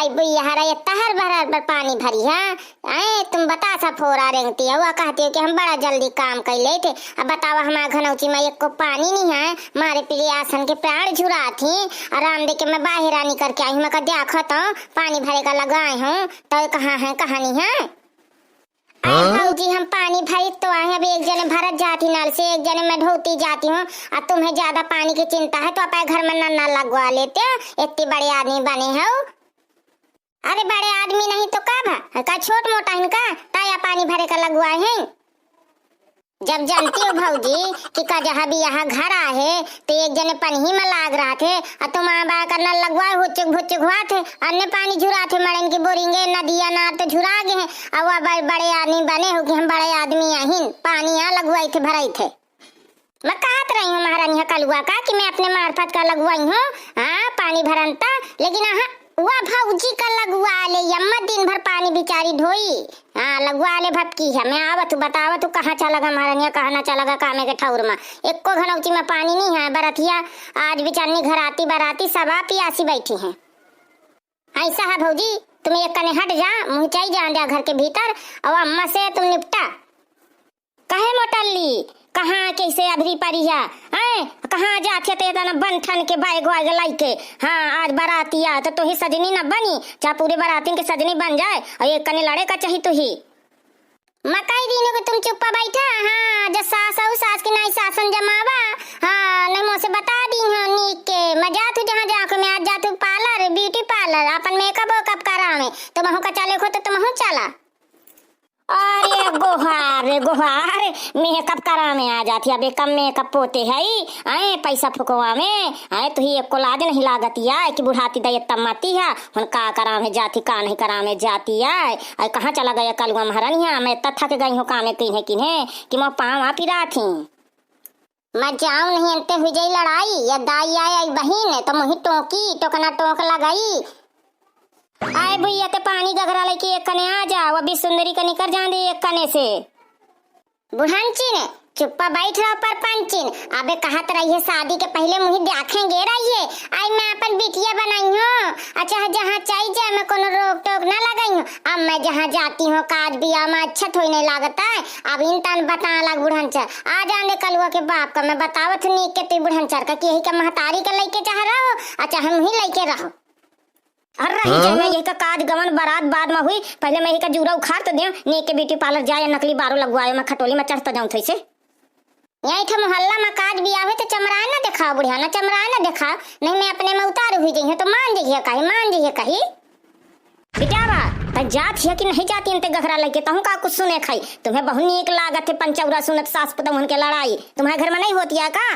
आई बुई हरा ये तहर भर पर पानी भरी है। आए तुम बता सा फोरा रेंगती है वो कहती है कि हम बड़ा जल्दी काम कर ले थे। अब बतावा हमारे घनौची में एक को पानी नहीं है। मारे प्रियासन के प्राण झुरा थी। आराम दे के मैं बाहर निकल के आई हूँ। मैं कहा देखा तो पानी भरे का लगाए हूँ तो कहाँ है कहानी है। भाऊजी हम पानी भरी तो आए। अब एक जने भरत जाती नल से एक जने मैं धोती जाती हूँ। अब तुम्हें ज्यादा पानी की चिंता है तो अपने घर में नल लगवा लेते हो। इतने बड़े आदमी बने हो। अरे बड़े आदमी नहीं तो का छोट मोटा इनका ताया पानी भरे का लगवाए हैं। जब जानती हो भाऊजी कि का जहाँ भी यहाँ घर आए तो एक जने पन्ही में लाग रहा थे और तुम आबा का नल लगवाए हुचुक भुचुक हुआ थे। अन्य पानी झुरा थे मड़न की बोरिंगे नदिया नार तो झुरा गए हैं। अब वह बड़े आदमी बने हो कि हम बड़े आदमी यहीं पानी यहाँ लगवाई थे भराई थे। मैं कहत रही हूँ महारानी कलुआ का कि मैं अपने मार्फत का लगवाई हूँ। हाँ पानी भरनता लेकिन वह भाऊजी का लगवा ले यम्मा दिन भर पानी बिचारी ढोई। हाँ लगवा ले भटकी है। मैं आवत बतावत कहाँ चला लगा महारानिया कहाँ ना चला लगा कामे के ठौर में। एक को घनौची में पानी नहीं है। बरतिया आज बिचारनी घर आती बराती सब पियासी बैठी हैं। ऐसा है भाऊजी तुम एक कने हट जा मुँह चाहिए जा घर के भीतर और अम्मा से तुम निपटा। कहे मोटल्ली कहाँ कैसे अधरी परी है कहाँ जाते थे ना बन ठन के बाइक वाइग लाई के। हाँ आज बाराती आ तो ही सजनी न बनी चाहे पूरे बाराती के सजनी बन जाए और एक कने लड़े का चाहिए तो ही मकाई दीने को तुम चुप्पा बैठा। हाँ जब सास आऊ सास की नहीं शासन जमावा। हाँ नहीं मुझसे बता दी हूँ नीक के मैं जातू जहाँ जाकर मैं आज जातू पार्लर ब्यूटी पार्लर अपन मेकअप वेकअप करा में तो महू का चले खो तो तुम चला। अरे गोहार मेकअप करा में आ जाती अब कम मेकअप पोते है आए पैसा फुकवा में आए तो ही एक को लाद नहीं लागती है कि बुढ़ाती दे तमाती है हुन का करा में जाती का नहीं करा में जाती है। अरे कहाँ चला गया कलुआ महारानिया मैं इतना थक गई हूँ कामे कहीं किन्हें कि मैं पाँव आप रहा थी। मैं जाऊँ नहीं अंते हुई जाई लड़ाई या दाई आई बहन तो मुही टोकी टोकना टोक लगाई। आए भैया ते पानी गगरा लेके एक कने आ जा वो भी सुंदरी कनी कर जान दे एक कने से। बुढ़ानचिन चुप्पा बैठ रहा पर पंचिन अबे कहत रही है शादी के पहले मुझे देखेंगे रहिए। आई मैं अपन बिटिया बनाई हूँ। अच्छा जहाँ चाहिए जाए मैं कोनो रोक टोक न लगाई हूँ। अब मैं जहाँ जाती हूँ काज बिया में अच्छा थोड़ी नहीं लागता है। अब इन तन बता लग बुढ़नचर आ जाने कलुआ के बाप का मैं बतावत नहीं के तू बुढ़नचर का यही का महतारी का लेके चाह रहो। अच्छा हम ही लेके रहो और रही जाए मैं यही का काज गवन बारात बाद में हुई पहले मैं यही का जूरा उखाड़ तो दियो नी के ब्यूटी पार्लर जाए नकली बारो लगवाए मैं खटोली में चढ़ता जाऊं थे से यही था मोहल्ला में काज भी आवे तो चमरा ना दिखाओ बुढ़िया ना चमरा ना दिखाओ नहीं मैं अपने में उतार हुई जाइए तो मान जाइए कहीं बिचारा त जात है कि नहीं जाती इनते गखरा लेके कहूं का कुछ सुने खाई तुम्हें बहुत नीक लागत है पंचौरा सुनत सास पुतौहन के लड़ाई तुम्हारे घर में नहीं होती है का।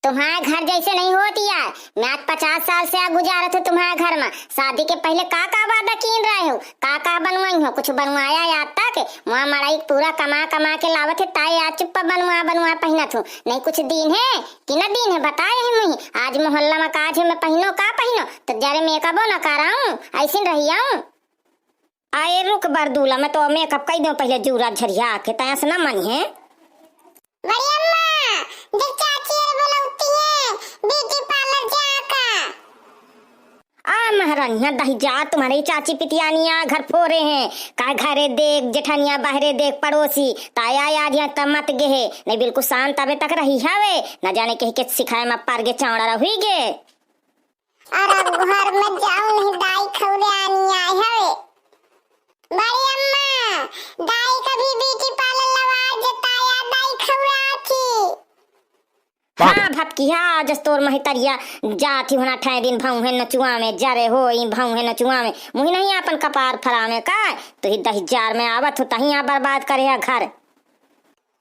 तुम्हारे घर जैसे नहीं होती है। मैं 50 साल से गुजारत हूँ तुम्हारे घर में। शादी के पहले का वादा कीन रहे हो का बनवाई हो कुछ बनवाया याद तक वहाँ मड़ाई पूरा कमा कमा के लावत है ताई आज चुप्पा बनवा पहनत हूँ नहीं कुछ दिन है कि न दिन है बताए है मुझे आज मोहल्ला में काज है मैं पहनो का पहनो तो जरे मेकअप न कराऊं ऐसी रही आऊं। आए रुक बरदूला मैं तो मेकअप कर दूं पहले जूरा झरिया के तया से न मनी है। महारानिया दही जा तुम्हारी चाची पितियानिया घर फोरे हैं का घरे देख जेठानिया बाहरे देख पड़ोसी ताया याद यहाँ तब मत गे है नहीं बिल्कुल शांत अबे तक रही हवे न जाने के सिखाए में पार गे चावड़ा रही गे। अरे घर में जाऊं नहीं दाई खौरे आनी आए हवे बड़ी अम्मा दाई कभी ब्यूटी पार्लर लगा जताया दाई खौरा थी। हाँ भटकिया जस्तोर महितरिया जाती होना ठे दिन भाऊ है नचुआ में जरे हो भाऊ है नचुआ में मुही नहीं अपन कपार फरा में का तो ही 10,000 में आवत हो तही यहाँ बर्बाद करे है घर।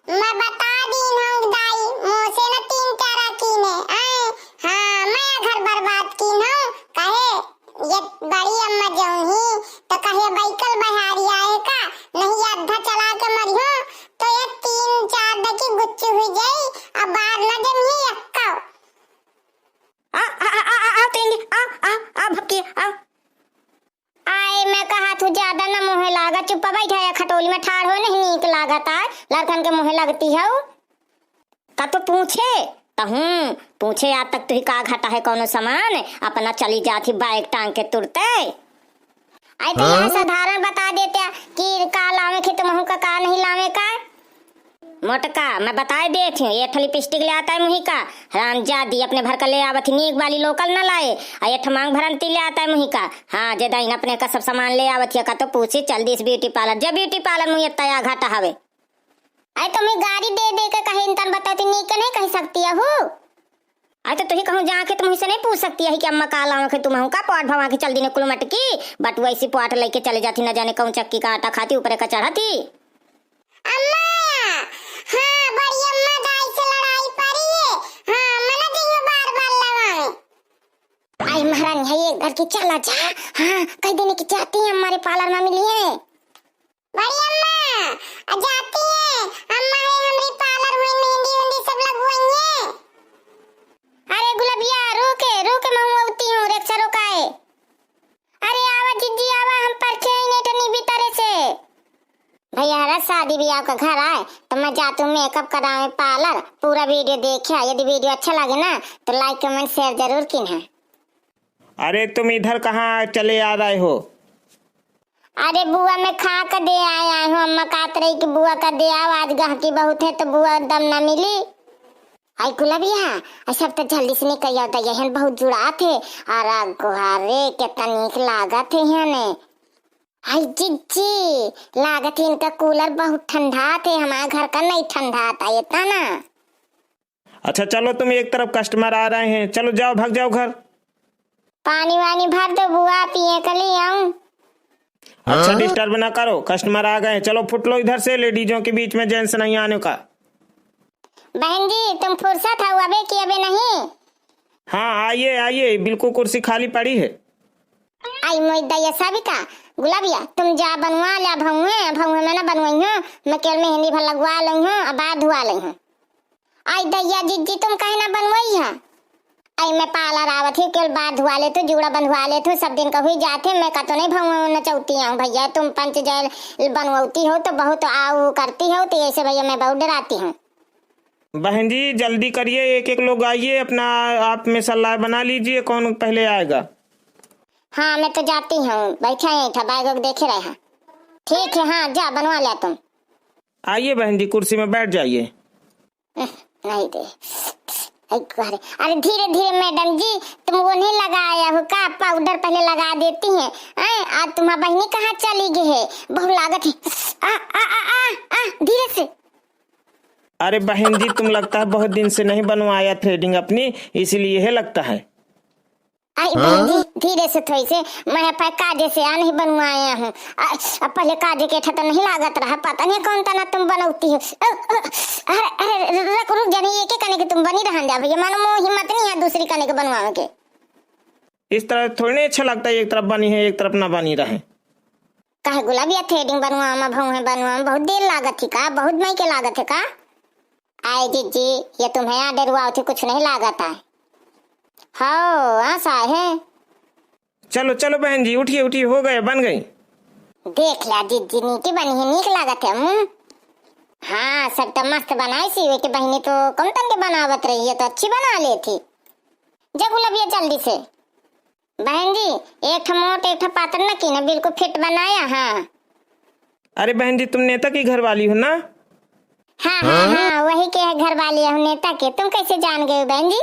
मैं बता दी हूँ दाई मुँह से न 3-4 कीने हाँ मैं घर बर्बाद की हूँ कहे ये बड़ी अम्मा जाऊँ ही तो कहे बाइकल बहारी आए का नहीं अद्धा चला के मरी हूँ तो ये 3-4 दकी गुच्ची हुई जाई अब बाहर न जम ही यक्का भक्की आए मैं कहा तू ज्यादा न मुँह लागा चुप्पा बैठा खटोली में ठाड़ हो नहीं नीक लागत है लड़कन के मुँह लगती है का तो पूछे पूछे आज तक तुही का घाटा है कौनो सामान, अपना चली जाती बाइक टांग के तुरते। आई तो यहाँ साधारण बता देते कि का लावे के तुम का नहीं लावे का। मोटका मैं बताए देती हूँ, ये लिपस्टिक ले आता है मुही का हरामजादी, अपने भर का ले आवत नीक वाली लोकल न लाए, और ये मांग भरंती ले आता है मुही का। हाँ जे दाइन अपने का सब सामान ले आवत का तो पूछी चल दी इस ब्यूटी पार्लर, जब ब्यूटी पार्लर मुझे तया घाटा हवे। आई तुम्हें गाड़ी दे दे के कहीं इंतन बताती नीक नहीं कह सकती है हूँ। आई तो तुही कहूँ जाके तुम से नहीं पूछ सकती है कि अम्मा का लाओ के तुम का पॉट भवा के चल दी ने कुल मटकी, बट वैसी पॉट लेके चले जाती न जाने कौन चक्की का आटा खाती ऊपर का चढ़ाती। हाँ बड़ी अम्मा दाई से लड़ाई पड़ी है। हाँ मना दियो बार बार लगावे। आई महारानी है ये घर की चला जा। हाँ कह देने की चाहती है हमारे पार्लर में मिली है। बड़ी अम्मा जाती है, अम्मा है हमारी पार्लर में मेहंदी वेंदी सब लगवाएंगे। अरे गुलाबिया रोके रोके मैं उती हूँ रिक्शा रोकाए। अरे आवा जीजी आवा, हम परचे ही नहीं टनी भीतर से। भैया हरा शादी ब्याह का घर आए तो मैं जाती हूँ मेकअप करावे पार्लर, पूरा वीडियो देखा, यदि वीडियो अच्छा लगे ना तो लाइक कमेंट शेयर जरूर किन है। अरे तुम इधर कहाँ चले आ रहे हो? अरे बुआ मैं खा कर दे आया हूँ, अम्मा कात रही कि बुआ का दे आओ, आज गाहकी बहुत है तो बुआ दम ना मिली। आई गुलाबिया सब तो जल्दी से निकल जाता है, बहुत जुड़ा थे और गुहारे कितना नीक लागत है यहाँ ने। आई जिज्जी लागत है इनका कूलर बहुत ठंडा थे, हमारे घर का नहीं ठंडा था ये था ना। अच्छा चलो तुम एक तरफ कस्टमर आ रहे हैं, चलो जाओ भाग जाओ घर। पानी वानी भर दो बुआ पिए के लिए आऊं। अच्छा डिस्टर्ब ना करो, कस्टमर आ गए, चलो फुट लो इधर से, लेडीजों के बीच में जेंट्स नहीं आने का। बहन जी तुम फुर्सत हो अबे कि अबे नहीं? हाँ आइए आइए, बिल्कुल कुर्सी खाली पड़ी है। आई मोई दैया साबिका गुलाबिया तुम जा बनवा लिया भौए भौए में ना बनवाई हूँ, मैं केवल मेहंदी भर लगवा ली हूँ और बाद धुआ ली हूँ। आई दैया जीजी तुम कहे ना बनवाई है। आई मैं पार्लर आवत ही केवल बाद धुआ ले तो जुड़ा बंधवा ले तो सब दिन का हुई जाते, मैं का तो नहीं भौए न चौती आऊँ भैया, तुम पंच जैल बनवाती हो तो बहुत आओ करती हो तो ऐसे भैया मैं बहुत डराती हूँ। बहन जी जल्दी करिए, एक एक लोग आइए, अपना आप में सलाह बना लीजिए कौन पहले आएगा। हाँ मैं तो जाती हूँ, बैठा ही था बैग देखे रहा। ठीक है हाँ जा बनवा लिया तुम। आइए बहन जी कुर्सी में बैठ जाइए। नहीं दे अरे धीरे धीरे मैडम जी, तुम वो नहीं लगाया हो का पाउडर पहले लगा देती हैं। आज तुम्हारी बहनी कहाँ चली गई है, बहुत लागत है। आ आ आ आ आ धीरे से। अरे बहन जी तुम लगता है बहुत दिन से नहीं बनवाया थ्रेडिंग अपनी, इसीलिए है लगता है। आई बहन जी धीरे से थोड़ी से, मैं पर काजे से आ नहीं बनवाया हूँ, अब पहले काजे के ठा तो नहीं लागत रहा, पता नहीं कौन तना तुम बनौती हो। अरे रुक जानी एक एक कने के तुम बनी रहन जा भैया, मानो मोह हिम्मत नहीं है दूसरी कने के बनवावे के। इस तरह थोड़ी नहीं अच्छा लगता है, एक तरफ बनी है एक तरफ ना बनी रहे। काहे गुलाबिया थ्रेडिंग बनवावा भौहे बनवावा बहुत देर लागत थी का, बहुत मई के लागत है का। आए जीजी ये तुम्हें आर्डर हुआ थे कुछ नहीं लागत है। हाँ आशा है। चलो चलो बहन जी उठिए उठिए, हो गए बन गई। देख ला जीजी नीकी बनी है, नीक लागत है। हाँ सब तो मस्त बनाई सी वे के बहनी तो कम तन के बनावत रही है तो अच्छी बना ले थी। जा गुलाबिया जल्दी से। बहन जी एक मोट एक पात्र न की ना बिल्कुल फिट बनाया। हाँ अरे बहन जी तुम नेता की घर वाली हो ना? हाँ हाँ हाँ वही के घर वाली है नेता के, तुम कैसे जान गए बहन जी?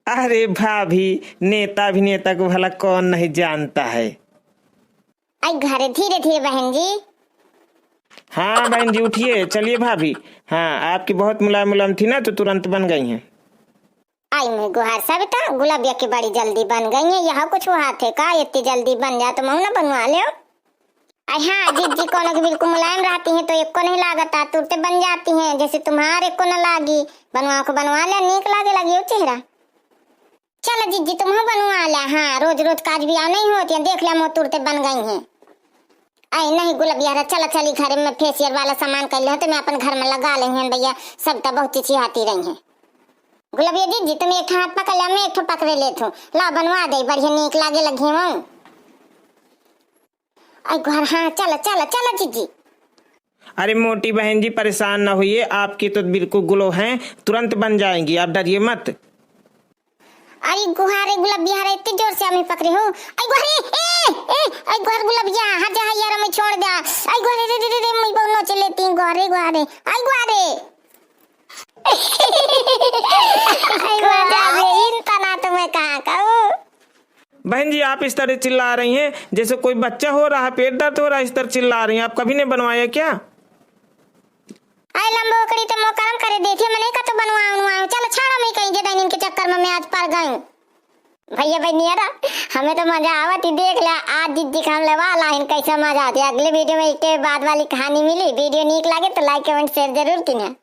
अरे भाभी नेता अभिनेता को भला कौन नहीं जानता है। आई घरे धीरे धीरे बहन जी। हाँ बहन जी उठिए चलिए भाभी। हाँ आपकी बहुत मुलायम मुलायम थी ना तो तुरंत बन गई हैं। आई मैं गुहार सविता गुलाबिया की बड़ी जल्दी बन गई है, यहाँ कुछ हुआ थे का इतनी जल्दी बन जा तो मैं ना बनवा ले। हाँ जीजी कोनो की बिल्कुल मुलायम रहती है तो एक को नहीं लागता, तुरते बन जाती हैं, जैसे तुम्हारे को न लागी बनवा को बनवा ले नीक लागे लगी हो चेहरा। चलो जीजी तुम बनवा ले। हाँ रोज रोज काज भी नहीं होती है, देख लिया मो तुरते बन गई हैं। आई नहीं गुलाबिया चलो चली घर में फेशियल वाला सामान कर ले तो मैं अपन घर में लगा ली हैं भैया, सब तो बहुत चीची आती रही है। गुलाबिया जीजी तुम एक हाथ पकड़ लिया मैं एक पकड़े ले थू, ला बनवा दे बढ़िया नीक लागे लगी हूँ। घर हाँ चलो चलो चलो जीजी। अरे मोटी बहन जी परेशान ना होइए, आपकी तो बिल्कुल ग्लो हैं, तुरंत बन जाएंगी, आप डरिए मत। अरे गुहारे गुलाबिया रे इतनी जोर से हमें पकड़े हो। आई गुहारे आई गुहार गुलाबिया हट जा यार मैं छोड़ दे। आई गुहारे रे मैं बोलनो चले तीन गुहारे आई गुहारे आई मजा गई इन तना तो मैं कहां कहूं। बहन जी आप इस तरह चिल्ला रही हैं जैसे कोई बच्चा हो रहा है, पेट दर्द हो रहा है, इस तरह चिल्ला रही हैं। आप कभी ने बनवाया क्या? आई लंबो कड़ी तो मोकरम करे देती मैंने का तो बनवाऊं। चलो छाड़ो मैं कहीं जदा इनके चक्कर में मैं आज पर गई। भैया बहनिया हमें तो मजा आवत ही देख लिया। आज जिद्दी हम लेवा लाइन कैसा मजा आती है। अगले वीडियो में इसके बाद वाली कहानी मिली। वीडियो नीक लगे तो लाइक कमेंट शेयर जरूर कीजिए।